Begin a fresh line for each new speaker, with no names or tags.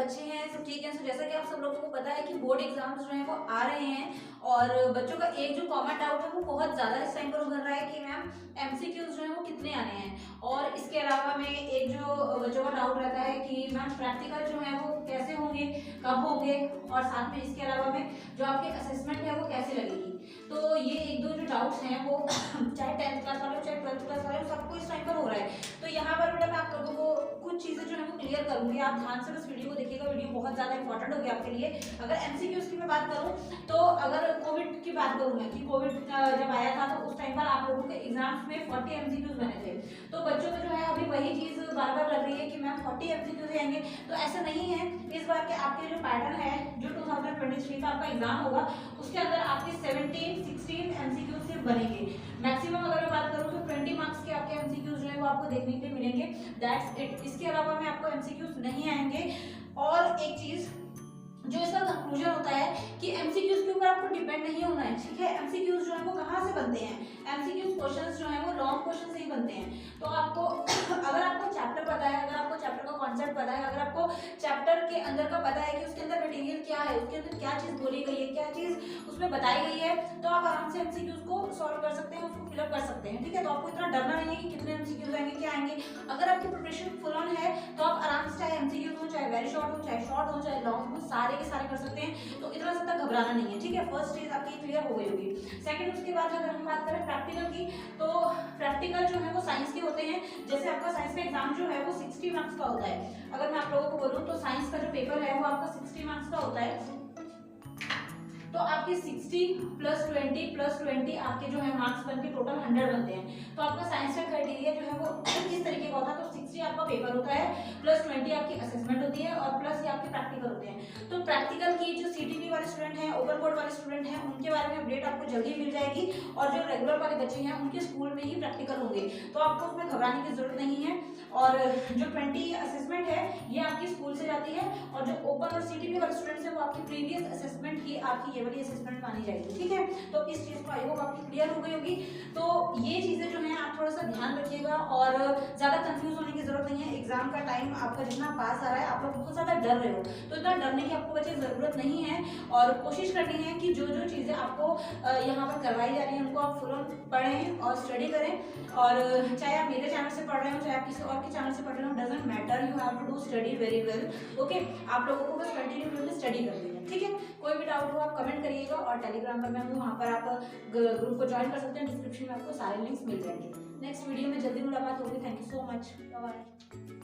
अच्छे हैं, सब ठीक है। सो जैसा कि आप सब लोगों को पता है कि बोर्ड एग्जाम्स जो हैं वो आ रहे हैं और बच्चों का एक जो कॉमन डाउट है वो बहुत ज़्यादा इस टाइम पर उभर रहा है कि मैम एमसीक्यूज जो है वो कितने आने हैं। और इसके अलावा में एक जो बच्चों का डाउट रहता है कि मैम प्रैक्टिकल जो है वो कैसे होंगे, कब होंगे, और साथ में इसके अलावा में जो आपकी असेसमेंट है वो कैसे लगेगी। तो ये एक दो जो डाउट्स हैं वो चाहे 10th क्लास वाले चाहे 12th क्लास वाले सबको इस टाइम पर हो रहा है। तो यहाँ पर बेटा मैं आप लोगों को कुछ चीज़ें जो है वो क्लियर करूंगी, आप ध्यान से बस वीडियो को देखिएगा, वीडियो बहुत ज़्यादा इंपॉर्टेंट होगी आपके लिए। अगर एमसीक्यूज की मैं बात करूँ तो अगर कोविड की बात करूँ मैं कि कोविड जब आया था तो उस टाइम पर आप लोगों के एग्जाम्स में 40 एमसीक्यूज बने थे। तो बच्चों को जो है अभी वही चीज़ बार बार लग रही है कि मैम 40 एमसीक्यूज आएंगे, तो ऐसा नहीं है। इस बार के आपके जो पैटर्न है जो 2023 का आपका एग्जाम होगा उसके अंदर आपके 16 एमसीक्यूज सिर्फ बनेंगे। मैक्सिमम अगर मैं बात करूँ तो 20 मार्क्स के आपके एमसीक्यूज जो है वो आपको देखने के लिए मिलेंगे, दैट्स इट। इसके अलावा में आपको एमसीक्यूज नहीं आएंगे। और एक चीज जो इसका कंक्लूजन होता है कि एमसीक्यूज के ऊपर आपको डिपेंड नहीं होना है, ठीक है। एमसीक्यूज जो है वो कहाँ से बनते हैं, एमसीक्यूज क्वेश्चंस जो है वो लॉन्ग क्वेश्चन से ही बनते हैं। तो आपको अगर आपको चैप्टर पता है, अगर आपको चैप्टर का कॉन्सेप्ट पता है, अगर आपको चैप्टर के अंदर का पता है कि उसके अंदर मटेरियल क्या है, उसके अंदर क्या चीज़ बोली गई है, क्या चीज़ उसमें बताई गई है, तो आप आराम से एमसीक्यूज को सॉल्व कर सकते हैं, उसको फिलअप कर सकते हैं, ठीक है। तो आपको इतना डरना नहीं है कि कितने एमसीक्यूज आएंगे, क्या आएंगे। अगर आपकी प्रिपरेशन फुल ऑन है तो आप आराम से चाहे एमसीक्यूज हो, चाहे वेरी शॉर्ट हो, चाहे शॉर्ट हो, चाहे लॉन्ग हो, सारे के सारे कर सकते हैं। तो इतना ज़्यादा घबराना नहीं है, ठीक है। फर्स्ट चीज आपकी क्लियर हो गई होगी। सेकंड, उसके बाद अगर हम बात करें प्रैक्टिकल की, तो प्रैक्टिकल जो है वो साइंस के होते हैं। जैसे आपका साइंस का एग्जाम जो है वो 60 मार्क्स का होता है। अगर मैं आप लोगों को बोलूँ तो साइंस का जो पेपर है वो आपका 60 मार्क्स का होता है। तो आपके 60 + 20 आपके जो है मार्क्स बनके टोटल 100 बनते हैं। तो आपका साइंस का क्राइटेरिया जो है वो किस तरीके का होता है, तो 60 आपका पेपर होता है, +20 आपकी असेसमेंट होती है और प्लस ये आपके प्रैक्टिकल होते हैं। तो प्रैक्टिकल की जो सीटीपी वाले स्टूडेंट हैं, ओपन बोर्ड वाले स्टूडेंट हैं, उनके बारे में अपडेट आपको जल्दी मिल जाएगी। और जो रेगुलर वाले बच्चे हैं उनके स्कूल में ही प्रैक्टिकल होंगे, तो आपको उसमें घबराने की जरूरत नहीं है। और जो 20 असेसमेंट है ये आपकी स्कूल से जाती है, और जो ओपन और सीटीपी वाले स्टूडेंट्स हैं वो आपकी प्रीवियस असेसमेंट ही आपकी ये वाली असेसमेंट मानी जाएगी, ठीक है। तो इस चीज को आई होप आपकी क्लियर हो गई होगी। तो ये चीजें जो है आप थोड़ा सा ध्यान रखिएगा और ज्यादा कंफ्यूज होने की जरूरत नहीं है। एग्जाम का टाइम आपका जितना पास आ रहा है, आप लोग बहुत ज्यादा डर रहे हो, तो इतना डरने की आपको बच्चे जरूरत नहीं है। और कोशिश करनी है कि जो जो चीजें आपको यहाँ पर करवाई जा रही है उनको आप फुल ऑन पढ़ें और स्टडी करें। और चाहे आप मेरे चैनल से पढ़ रहे हो, चाहे आप किसी और के चैनल से पढ़ रहे हो, doesn't matter, you have to do study very well, okay. आप लोगों को बस कंटिन्यू में स्टडी कर देना, ठीक है। कोई भी डाउट हो आप कमेंट करिएगा, और टेलीग्राम पर मैं हूँ, वहाँ पर आप ग्रुप को ज्वाइन कर सकते हैं। डिस्क्रिप्शन में आपको सारे लिंक्स मिल जाएंगे। नेक्स्ट वीडियो में जल्दी मुलाकात होगी। Thank you so much, bye bye.